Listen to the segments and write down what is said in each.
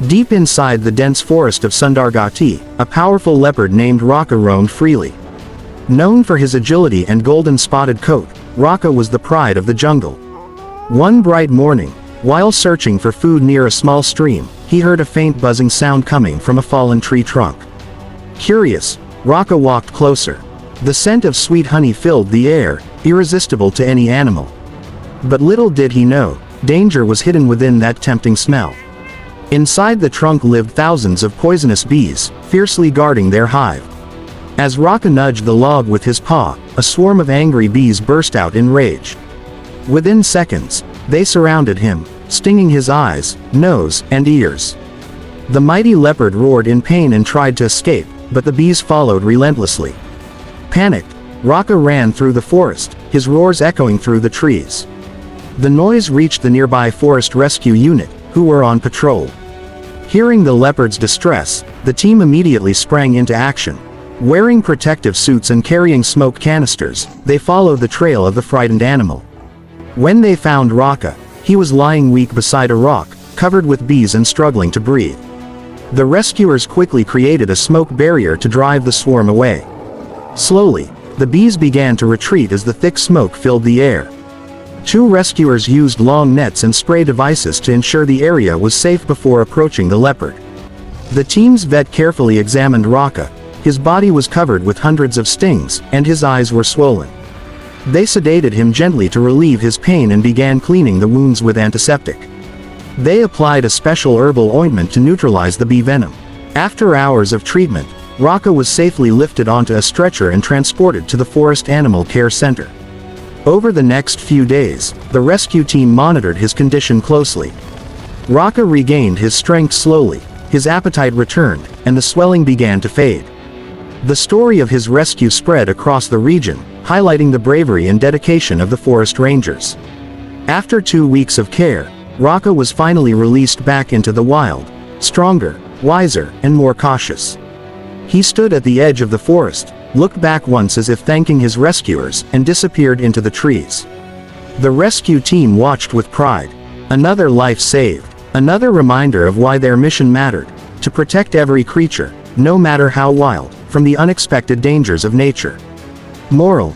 Deep inside the dense forest of Sundargati, a powerful leopard named Raka roamed freely. Known for his agility and golden-spotted coat, Raka was the pride of the jungle. One bright morning, while searching for food near a small stream, he heard a faint buzzing sound coming from a fallen tree trunk. Curious, Raka walked closer. The scent of sweet honey filled the air, irresistible to any animal. But little did he know, danger was hidden within that tempting smell. Inside the trunk lived thousands of poisonous bees, fiercely guarding their hive. As Raka nudged the log with his paw, a swarm of angry bees burst out in rage. Within seconds, they surrounded him, stinging his eyes, nose, and ears. The mighty leopard roared in pain and tried to escape, but the bees followed relentlessly. Panicked, Raka ran through the forest, his roars echoing through the trees. The noise reached the nearby forest rescue unit, who were on patrol. Hearing the leopard's distress, the team immediately sprang into action. Wearing protective suits and carrying smoke canisters, they followed the trail of the frightened animal. When they found Raka, he was lying weak beside a rock, covered with bees and struggling to breathe. The rescuers quickly created a smoke barrier to drive the swarm away. Slowly, the bees began to retreat as the thick smoke filled the air. Two rescuers used long nets and spray devices to ensure the area was safe before approaching the leopard. The team's vet carefully examined Raka. His body was covered with hundreds of stings, and his eyes were swollen. They sedated him gently to relieve his pain and began cleaning the wounds with antiseptic. They applied a special herbal ointment to neutralize the bee venom. After hours of treatment, Raka was safely lifted onto a stretcher and transported to the Forest Animal Care Center. Over the next few days, the rescue team monitored his condition closely. Raka regained his strength slowly, his appetite returned, and the swelling began to fade. The story of his rescue spread across the region, highlighting the bravery and dedication of the forest rangers. After 2 weeks of care, Raka was finally released back into the wild, stronger, wiser, and more cautious. He stood at the edge of the forest, looked back once as if thanking his rescuers, and disappeared into the trees. The rescue team watched with pride. Another life saved, another reminder of why their mission mattered: to protect every creature, no matter how wild, from the unexpected dangers of nature. Moral: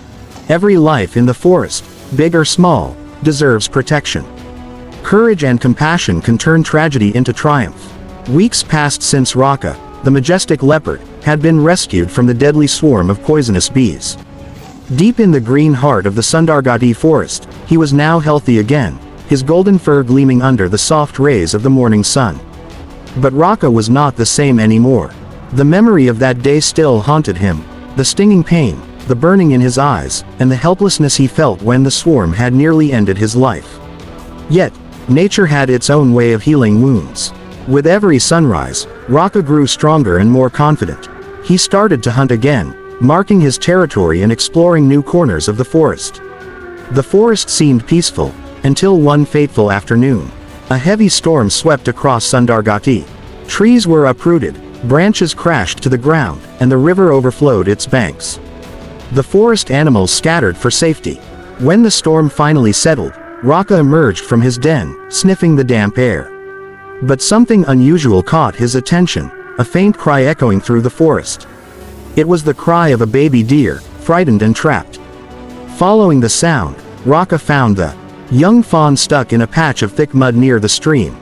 every life in the forest, big or small, deserves protection. Courage and compassion can turn tragedy into triumph. Weeks passed since Raka, the majestic leopard, had been rescued from the deadly swarm of poisonous bees. Deep in the green heart of the Sundargati forest, he was now healthy again, his golden fur gleaming under the soft rays of the morning sun. But Raka was not the same anymore. The memory of that day still haunted him, the stinging pain, the burning in his eyes, and the helplessness he felt when the swarm had nearly ended his life. Yet, nature had its own way of healing wounds. With every sunrise, Raka grew stronger and more confident. He started to hunt again, marking his territory and exploring new corners of the forest. The forest seemed peaceful, until one fateful afternoon. A heavy storm swept across Sundargati. Trees were uprooted, branches crashed to the ground, and the river overflowed its banks. The forest animals scattered for safety. When the storm finally settled, Raka emerged from his den, sniffing the damp air. But something unusual caught his attention, a faint cry echoing through the forest. It was the cry of a baby deer, frightened and trapped. Following the sound, Raka found the young fawn stuck in a patch of thick mud near the stream.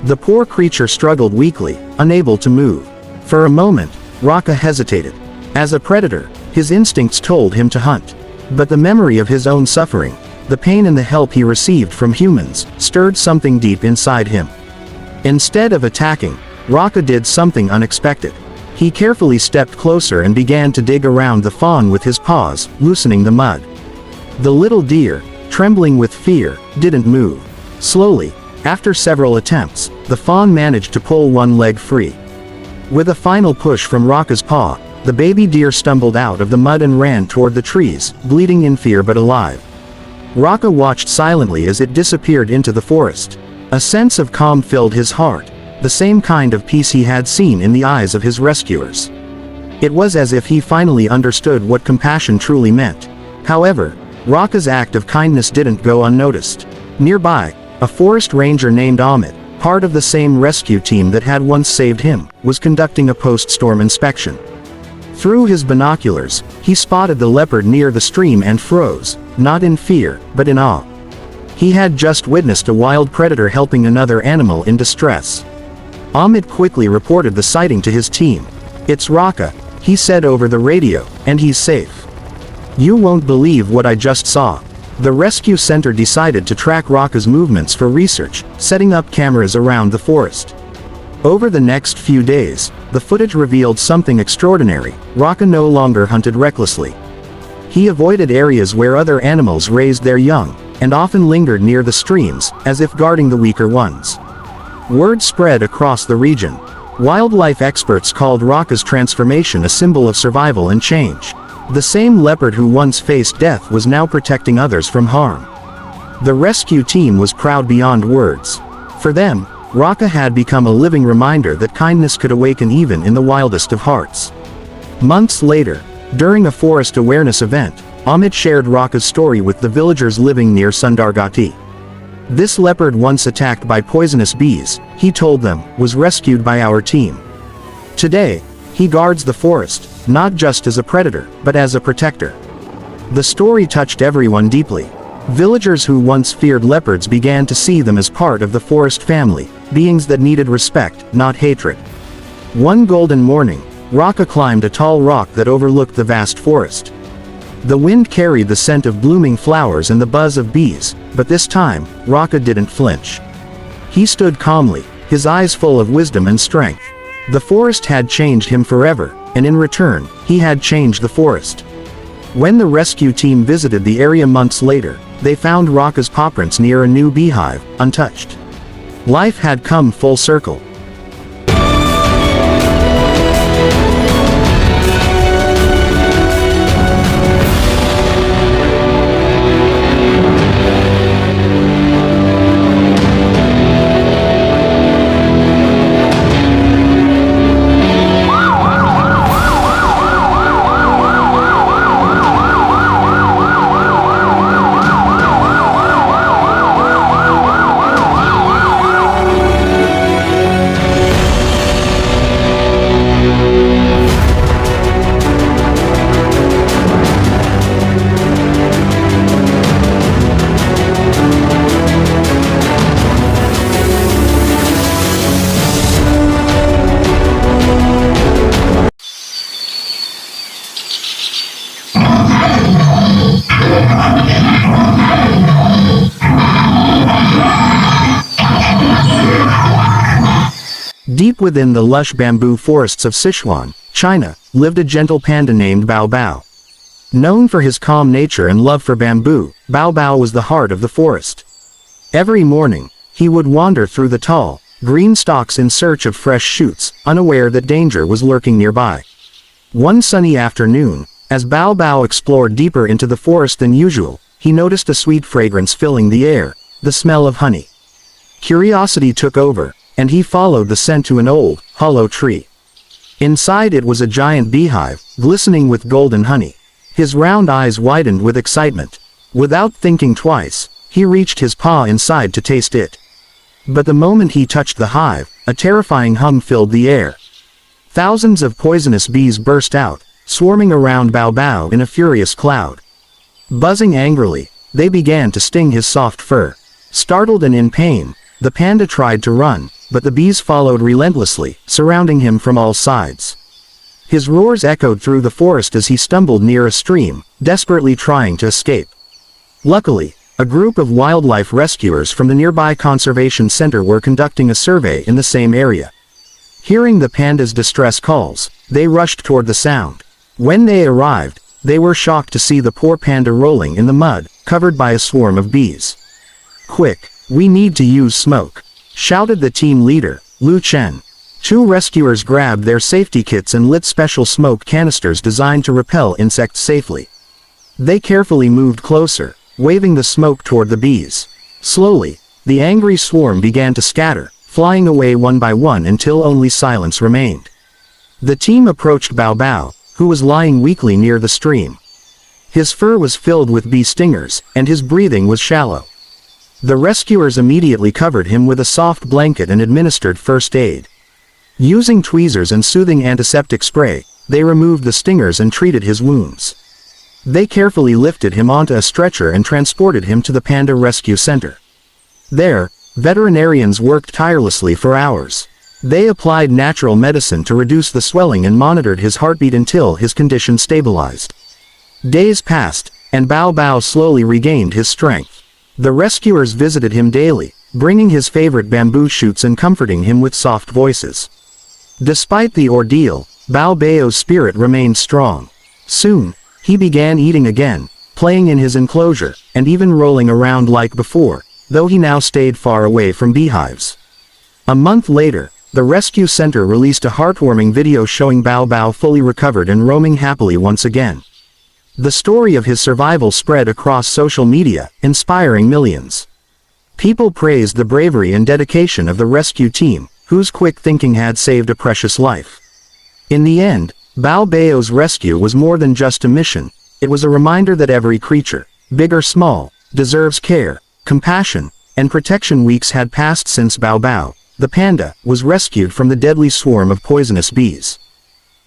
The poor creature struggled weakly, unable to move. For a moment, Raka hesitated. As a predator, his instincts told him to hunt. But the memory of his own suffering, the pain and the help he received from humans, stirred something deep inside him. Instead of attacking, Raka did something unexpected. He carefully stepped closer and began to dig around the fawn with his paws, loosening the mud. The little deer, trembling with fear, didn't move. Slowly, after several attempts, the fawn managed to pull one leg free. With a final push from Raka's paw, the baby deer stumbled out of the mud and ran toward the trees, bleeding in fear but alive. Raka watched silently as it disappeared into the forest. A sense of calm filled his heart, the same kind of peace he had seen in the eyes of his rescuers. It was as if he finally understood what compassion truly meant. However, Raka's act of kindness didn't go unnoticed. Nearby, a forest ranger named Amit, part of the same rescue team that had once saved him, was conducting a post-storm inspection. Through his binoculars, he spotted the leopard near the stream and froze, not in fear, but in awe. He had just witnessed a wild predator helping another animal in distress. Amit quickly reported the sighting to his team. "It's Raka," he said over the radio, "and he's safe. You won't believe what I just saw." The rescue center decided to track Raka's movements for research, setting up cameras around the forest. Over the next few days, the footage revealed something extraordinary. Raka no longer hunted recklessly. He avoided areas where other animals raised their young, and often lingered near the streams, as if guarding the weaker ones. Word spread across the region. Wildlife experts called Raka's transformation a symbol of survival and change. The same leopard who once faced death was now protecting others from harm. The rescue team was proud beyond words. For them, Raka had become a living reminder that kindness could awaken even in the wildest of hearts. Months later, during a forest awareness event, Amit shared Raka's story with the villagers living near Sundargati. "This leopard, once attacked by poisonous bees," he told them, "was rescued by our team. Today, he guards the forest, not just as a predator, but as a protector." The story touched everyone deeply. Villagers who once feared leopards began to see them as part of the forest family, beings that needed respect, not hatred. One golden morning, Raka climbed a tall rock that overlooked the vast forest. The wind carried the scent of blooming flowers and the buzz of bees, but this time, Raka didn't flinch. He stood calmly, his eyes full of wisdom and strength. The forest had changed him forever, and in return, he had changed the forest. When the rescue team visited the area months later, they found Raka's paw prints near a new beehive, untouched. Life had come full circle. Deep within the lush bamboo forests of Sichuan, China, lived a gentle panda named Bao Bao. Known for his calm nature and love for bamboo, Bao Bao was the heart of the forest. Every morning, he would wander through the tall, green stalks in search of fresh shoots, unaware that danger was lurking nearby. One sunny afternoon, as Bao Bao explored deeper into the forest than usual, he noticed a sweet fragrance filling the air, the smell of honey. Curiosity took over, and he followed the scent to an old, hollow tree. Inside it was a giant beehive, glistening with golden honey. His round eyes widened with excitement. Without thinking twice, he reached his paw inside to taste it. But the moment he touched the hive, a terrifying hum filled the air. Thousands of poisonous bees burst out, swarming around Bao Bao in a furious cloud. Buzzing angrily, they began to sting his soft fur. Startled and in pain, the panda tried to run, but the bees followed relentlessly, surrounding him from all sides. His roars echoed through the forest as he stumbled near a stream, desperately trying to escape. Luckily, a group of wildlife rescuers from the nearby conservation center were conducting a survey in the same area. Hearing the panda's distress calls, they rushed toward the sound. When they arrived, they were shocked to see the poor panda rolling in the mud, covered by a swarm of bees. "Quick, we need to use smoke," shouted the team leader, Lu Chen. Two rescuers grabbed their safety kits and lit special smoke canisters designed to repel insects safely. They carefully moved closer, waving the smoke toward the bees. Slowly, the angry swarm began to scatter, flying away one by one until only silence remained. The team approached Bao Bao, who was lying weakly near the stream. His fur was filled with bee stingers, and his breathing was shallow. The rescuers immediately covered him with a soft blanket and administered first aid. Using tweezers and soothing antiseptic spray, they removed the stingers and treated his wounds. They carefully lifted him onto a stretcher and transported him to the Panda Rescue Center. There, veterinarians worked tirelessly for hours. They applied natural medicine to reduce the swelling and monitored his heartbeat until his condition stabilized. Days passed, and Bao Bao slowly regained his strength. The rescuers visited him daily, bringing his favorite bamboo shoots and comforting him with soft voices. Despite the ordeal, Bao Bao's spirit remained strong. Soon, he began eating again, playing in his enclosure, and even rolling around like before, though he now stayed far away from beehives. A month later, the rescue center released a heartwarming video showing Bao Bao fully recovered and roaming happily once again. The story of his survival spread across social media, inspiring millions. People praised the bravery and dedication of the rescue team, whose quick thinking had saved a precious life. In the end, Bao Bao's rescue was more than just a mission. It was a reminder that every creature, big or small, deserves care, compassion, and protection. Weeks had passed since Bao Bao, the panda, was rescued from the deadly swarm of poisonous bees.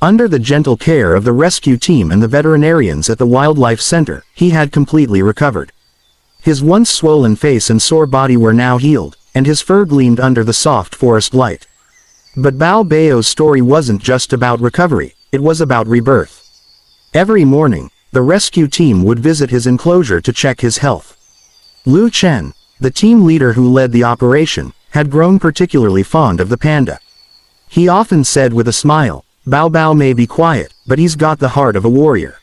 Under the gentle care of the rescue team and the veterinarians at the Wildlife Center, he had completely recovered. His once swollen face and sore body were now healed, and his fur gleamed under the soft forest light. But Bao Bao's story wasn't just about recovery, it was about rebirth. Every morning, the rescue team would visit his enclosure to check his health. Lu Chen, the team leader who led the operation, had grown particularly fond of the panda. He often said with a smile, "Bao Bao may be quiet, but he's got the heart of a warrior."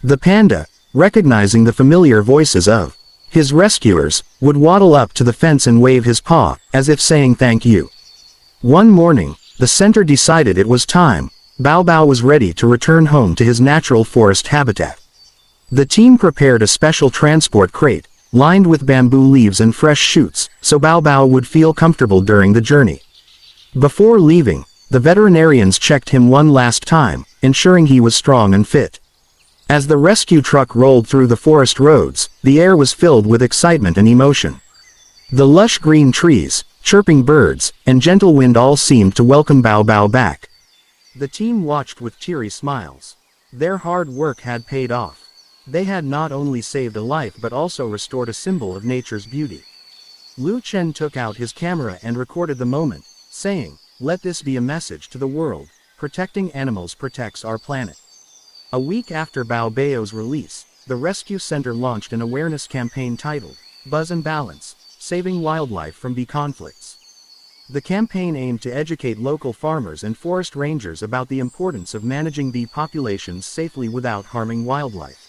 The panda, recognizing the familiar voices of his rescuers, would waddle up to the fence and wave his paw, as if saying thank you. One morning, the center decided it was time. Bao Bao was ready to return home to his natural forest habitat. The team prepared a special transport crate, lined with bamboo leaves and fresh shoots, so Bao Bao would feel comfortable during the journey. Before leaving, the veterinarians checked him one last time, ensuring he was strong and fit. As the rescue truck rolled through the forest roads, the air was filled with excitement and emotion. The lush green trees, chirping birds, and gentle wind all seemed to welcome Bao Bao back. The team watched with teary smiles. Their hard work had paid off. They had not only saved a life but also restored a symbol of nature's beauty. Lu Chen took out his camera and recorded the moment, saying, "Let this be a message to the world. Protecting animals protects our planet." A week after Bao Bao's release, the rescue center launched an awareness campaign titled, "Buzz and Balance, Saving Wildlife from Bee Conflicts." The campaign aimed to educate local farmers and forest rangers about the importance of managing bee populations safely without harming wildlife.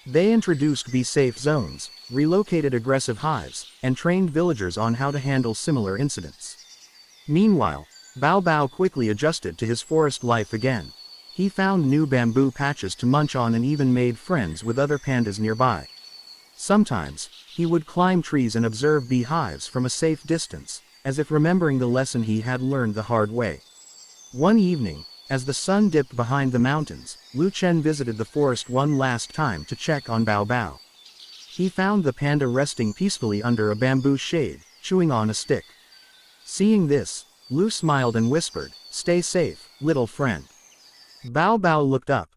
They introduced bee-safe zones, relocated aggressive hives, and trained villagers on how to handle similar incidents. Meanwhile, Bao Bao quickly adjusted to his forest life again. He found new bamboo patches to munch on and even made friends with other pandas nearby. Sometimes, he would climb trees and observe bee hives from a safe distance, as if remembering the lesson he had learned the hard way. One evening, as the sun dipped behind the mountains, Lu Chen visited the forest one last time to check on Bao Bao. He found the panda resting peacefully under a bamboo shade, chewing on a stick. Seeing this, Lu smiled and whispered, "Stay safe, little friend." Bao Bao looked up,